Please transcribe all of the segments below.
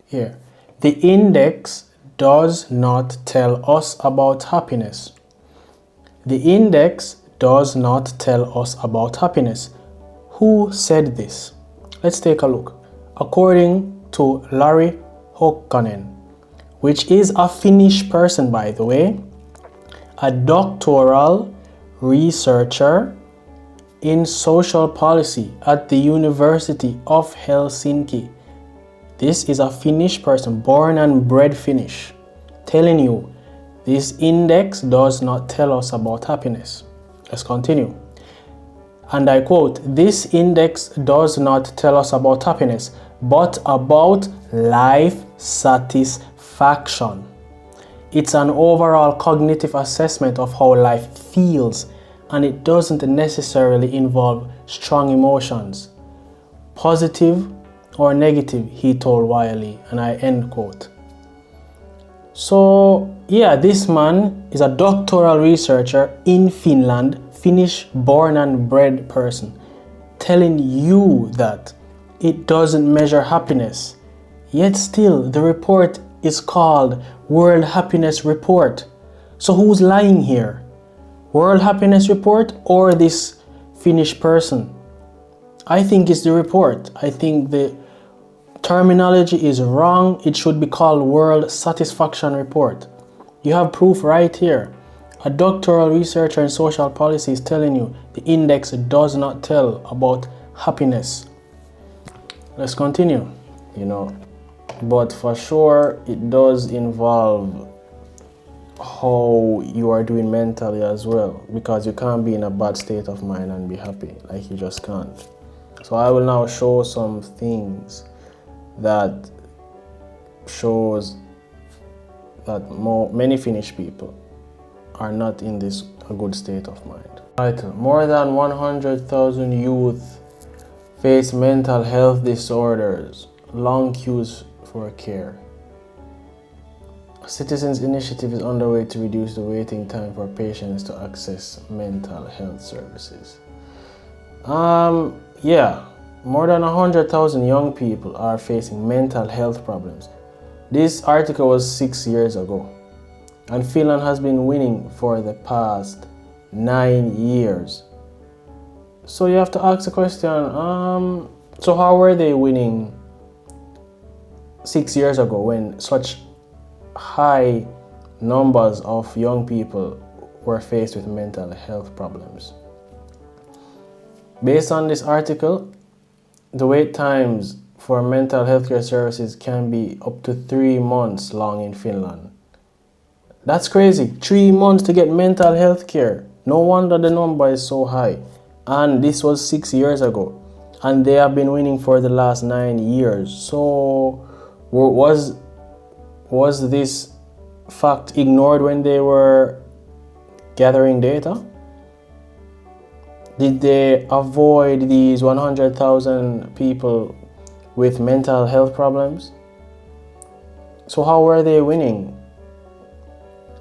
Here, the index does not tell us about happiness. The index does not tell us about happiness. Who said this? Let's take a look. According to Larry Hokkanen, which is a Finnish person, by the way, a doctoral researcher in social policy at the University of Helsinki. This is a Finnish person, born and bred Finnish, telling you this index does not tell us about happiness. Let's continue. And I quote, "This index does not tell us about happiness, but about life satisfaction. It's an overall cognitive assessment of how life feels, and it doesn't necessarily involve strong emotions, positive or negative," he told Wiley, and I end quote. So yeah, this man is a doctoral researcher in Finland, Finnish born and bred person, telling you that it doesn't measure happiness. Yet still, the report is called World Happiness Report. So who's lying here? World Happiness Report or this Finnish person? I think it's the report. I think the terminology is wrong. It should be called World Satisfaction Report. You have proof right here. A doctoral researcher in social policy is telling you the index does not tell about happiness. Let's continue. But for sure it does involve how you are doing mentally as well, because you can't be in a bad state of mind and be happy. Like, you just can't. So I will now show some things that shows that many Finnish people are not in a good state of mind. Title: More than 100,000 youth face mental health disorders, long queues for care. A citizens' initiative is underway to reduce the waiting time for patients to access mental health services. More than 100,000 young people are facing mental health problems. This article was 6 years ago, and Finland has been winning for the past 9 years. So you have to ask the question, so how were they winning 6 years ago when such high numbers of young people were faced with mental health problems? Based on this article, the wait times for mental health care services can be up to 3 months long in Finland. That's crazy. 3 months to get mental health care. No wonder the number is so high. And this was 6 years ago. And they have been winning for the last 9 years. So was this fact ignored when they were gathering data? Did they avoid these 100,000 people with mental health problems? So how were they winning?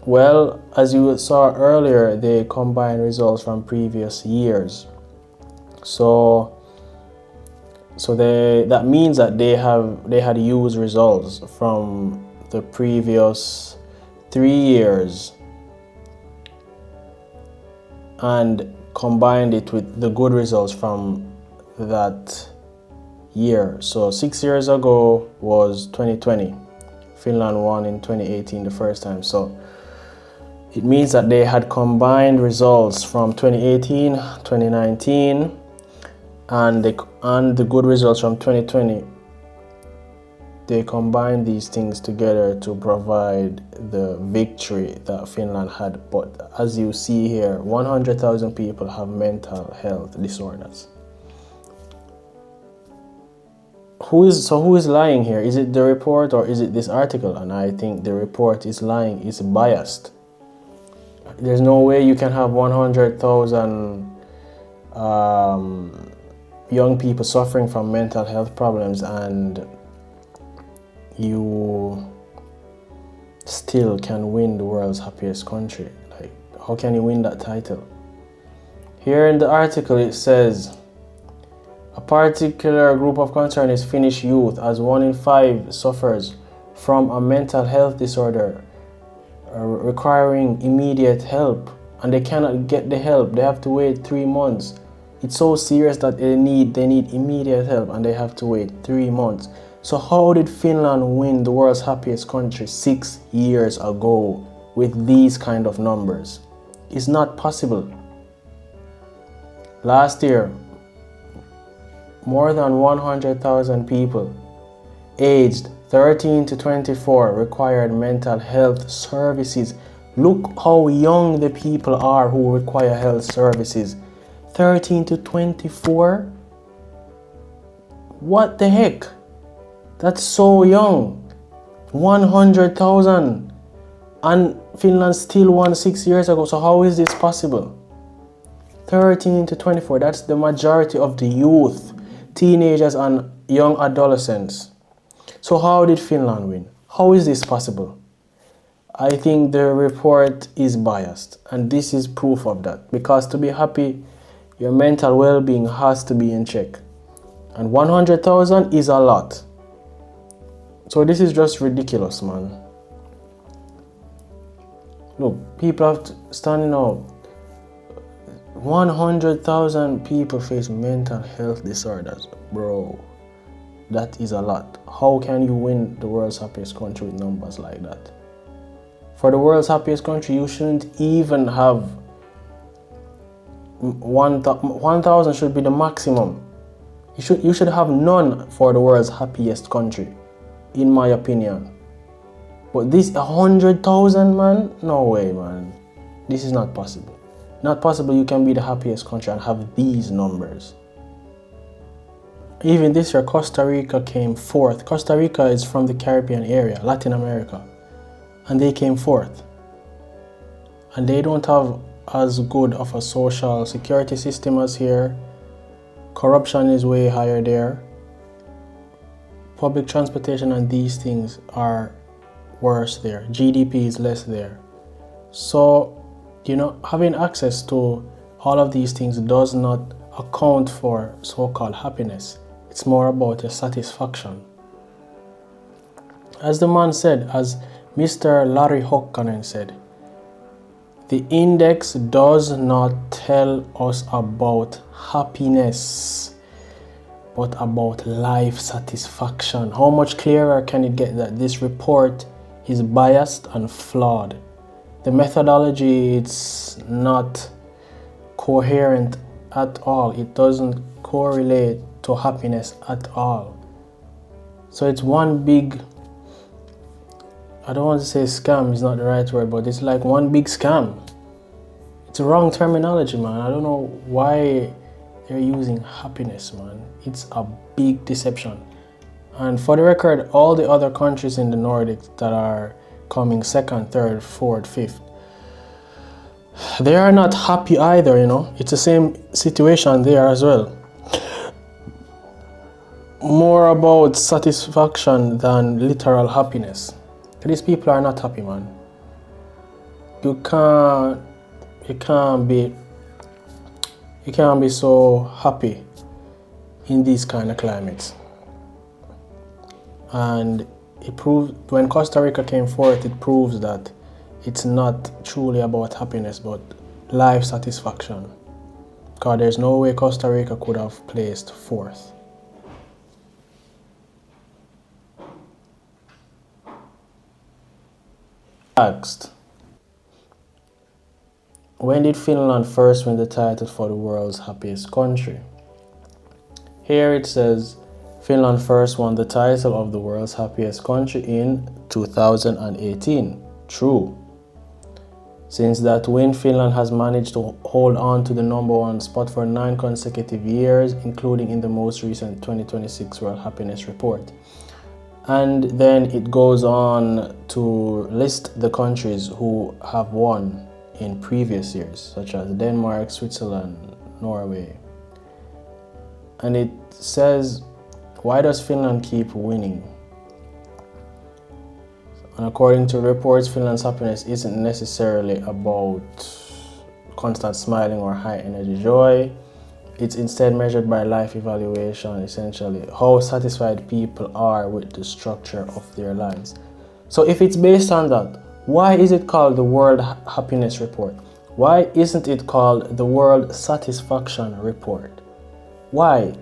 Well, as you saw earlier, they combined results from previous years. So that means that they had used results from the previous 3 years and combined it with the good results from that year. So 6 years ago was 2020. Finland won in 2018 the first time. So it means that they had combined results from 2018, 2019, and the good results from 2020. They combined these things together to provide the victory that Finland had. But as you see here, 100,000 people have mental health disorders. Who is lying here? Is it the report or is it this article? And I think the report is lying, it's biased. There's no way you can have 100,000 young people suffering from mental health problems and you still can win the world's happiest country. Like, how can you win that title? Here in the article it says, a particular group of concern is Finnish youth, as 1 in 5 suffers from a mental health disorder requiring immediate help, and they cannot get the help. They have to wait 3 months. It's so serious that they need immediate help, and they have to wait 3 months. So how did Finland win the world's happiest country 6 years ago with these kind of numbers? It's not possible. Last year, more than 100,000 people aged 13 to 24 required mental health services. Look how young the people are who require health services. 13 to 24? What the heck? That's so young. 100,000. And Finland still won 6 years ago. So how is this possible? 13 to 24, that's the majority of the youth, teenagers and young adolescents. So how did Finland win? How is this possible? I think the report is biased, and this is proof of that. Because to be happy, your mental well-being has to be in check. And 100,000 is a lot. So this is just ridiculous, man. Look, people have standing out. 100,000 people face mental health disorders. Bro, that is a lot. How can you win the world's happiest country with numbers like that? For the world's happiest country, you shouldn't even have 1,000 should be the maximum. You should have none for the world's happiest country, in my opinion. But this 100,000, man, no way, man. This is not possible. Not possible you can be the happiest country and have these numbers. Even this year, Costa Rica came 4th. Costa Rica is from the Caribbean area, Latin America. And they came 4th. And they don't have as good of a social security system as here. Corruption is way higher there. Public transportation and these things are worse there. GDP is less there. So, having access to all of these things does not account for so-called happiness. It's more about your satisfaction. As the man said, as Mr. Larry Hokkanen said, the index does not tell us about happiness, but about life satisfaction. How much clearer can it get that this report is biased and flawed? The methodology, it's not coherent at all. It doesn't correlate to happiness at all. So it's one big, I don't want to say scam is not the right word, but it's like one big scam. It's a wrong terminology, man. I don't know why they're using happiness, man. It's a big deception. And for the record, all the other countries in the Nordics that are coming 2nd, 3rd, 4th, 5th, they are not happy either, It's the same situation there as well. More about satisfaction than literal happiness. These people are not happy, man. You can't be so happy in these kind of climates. And it proved, when Costa Rica came forth, it proves that it's not truly about happiness, but life satisfaction. Because there's no way Costa Rica could have placed 4th. Asked, when did Finland first win the title for the world's happiest country? Here it says, Finland first won the title of the world's happiest country in 2018. True. Since that win, Finland has managed to hold on to the #1 spot for 9 consecutive years, including in the most recent 2026 World Happiness Report. And then it goes on to list the countries who have won in previous years, such as Denmark, Switzerland, Norway. And it says, why does Finland keep winning? And according to reports, Finland's happiness isn't necessarily about constant smiling or high energy joy. It's instead measured by life evaluation, essentially, how satisfied people are with the structure of their lives. So if it's based on that, why is it called the World Happiness Report? Why isn't it called the World Satisfaction Report? Why?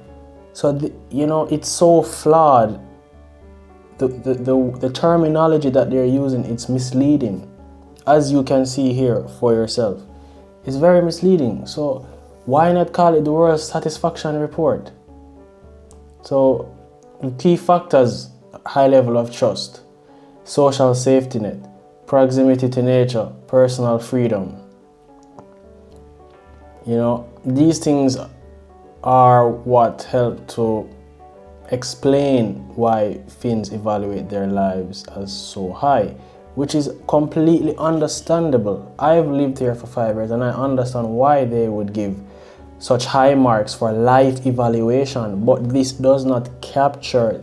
So, it's so flawed. The terminology that they're using, it's misleading. As you can see here for yourself. It's very misleading. So why not call it the World Satisfaction Report? So the key factors: high level of trust, social safety net, proximity to nature, personal freedom. These things are what help to explain why Finns evaluate their lives as so high, which is completely understandable. I've lived here for 5 years and I understand why they would give such high marks for life evaluation, but this does not capture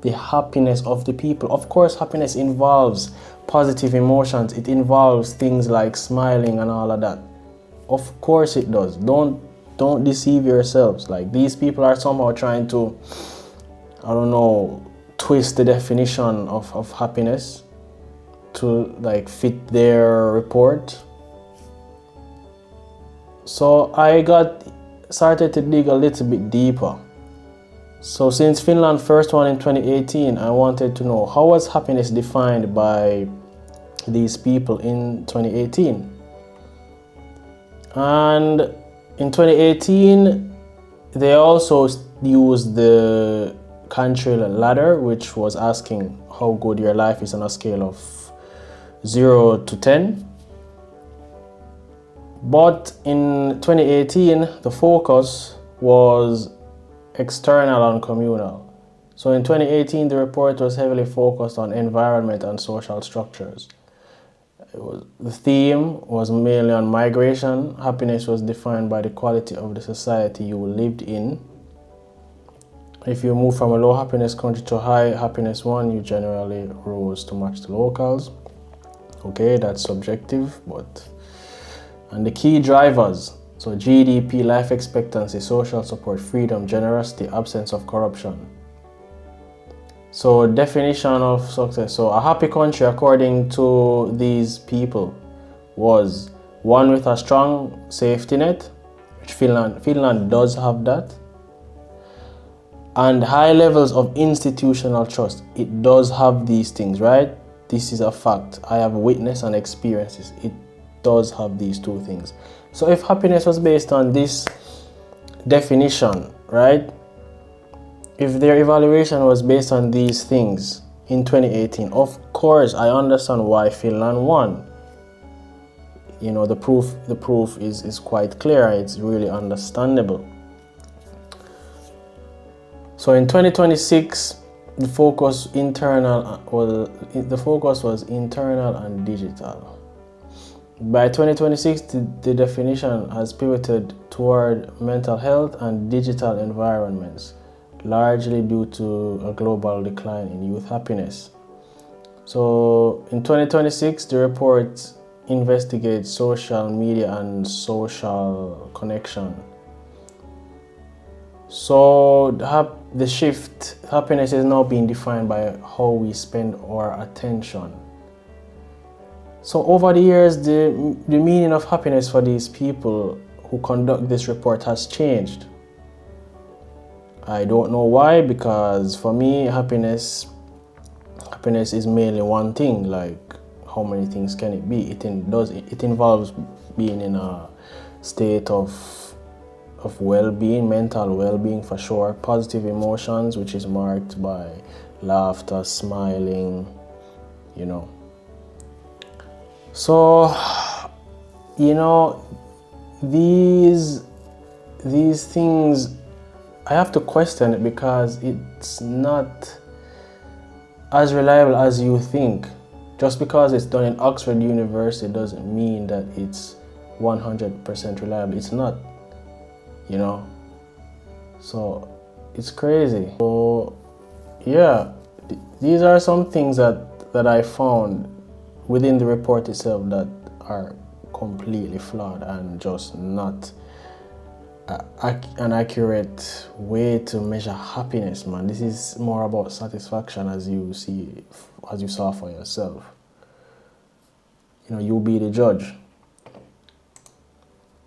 the happiness of the people. Of course, happiness involves positive emotions. It involves things like smiling and all of that. Of course it does. Don't deceive yourselves. Like, these people are somehow trying to, twist the definition of happiness to fit their report. So I started to dig a little bit deeper. So since Finland first won in 2018, I wanted to know, how was happiness defined by these people in 2018? And in 2018, they also used the country ladder, which was asking how good your life is on a scale of 0 to 10. But in 2018, the focus was external and communal. So in 2018, the report was heavily focused on environment and social structures. The theme was mainly on migration. Happiness was defined by the quality of the society you lived in. If you move from a low happiness country to a high happiness one, you generally rose to match the locals. Okay, that's subjective, and the key drivers: so GDP, life expectancy, social support, freedom, generosity, absence of corruption. So definition of success. So a happy country, according to these people, was one with a strong safety net, which Finland does have that, and high levels of institutional trust. It does have these things, right? This is a fact. I have witnessed and experiences. It does have these two things. So if happiness was based on this definition, right? If their evaluation was based on these things in 2018, of course, I understand why Finland won. The proof is quite clear. It's really understandable. So in 2026, the focus was internal and digital. By 2026, the definition has pivoted toward mental health and digital environments, largely due to a global decline in youth happiness. So in 2026, the report investigates social media and social connection. So the shift, happiness is now being defined by how we spend our attention. So over the years, the meaning of happiness for these people who conduct this report has changed. I don't know why, because for me, happiness is mainly one thing. Like, how many things can it be? It involves being in a state of well-being, mental well-being for sure, positive emotions, which is marked by laughter, smiling, So, these things, I have to question it because it's not as reliable as you think. Just because it's done in Oxford University doesn't mean that it's 100% reliable. It's not, So it's crazy. So yeah, these are some things that I found within the report itself that are completely flawed and just not an accurate way to measure happiness, man. This is more about satisfaction, as you saw for yourself. You be the judge.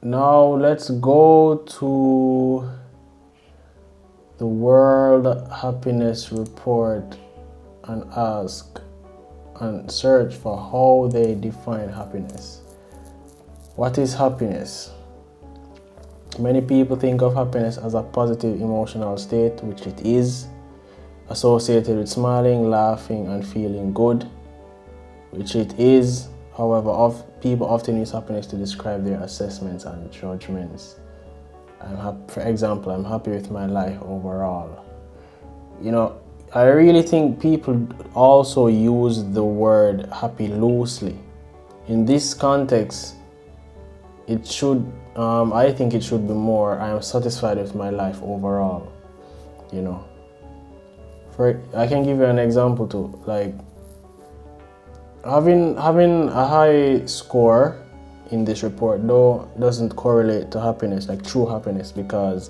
Now let's go to the World Happiness Report and ask and search for how they define happiness. What is happiness? Many people think of happiness as a positive emotional state, which it is, associated with smiling, laughing, and feeling good, which it is. However, people often use happiness to describe their assessments and judgments. For example, I'm happy with my life overall. I really think people also use the word happy loosely. In this context, I think it should be more, I am satisfied with my life overall. I can give you an example too, like having a high score in this report though doesn't correlate to happiness, like true happiness, because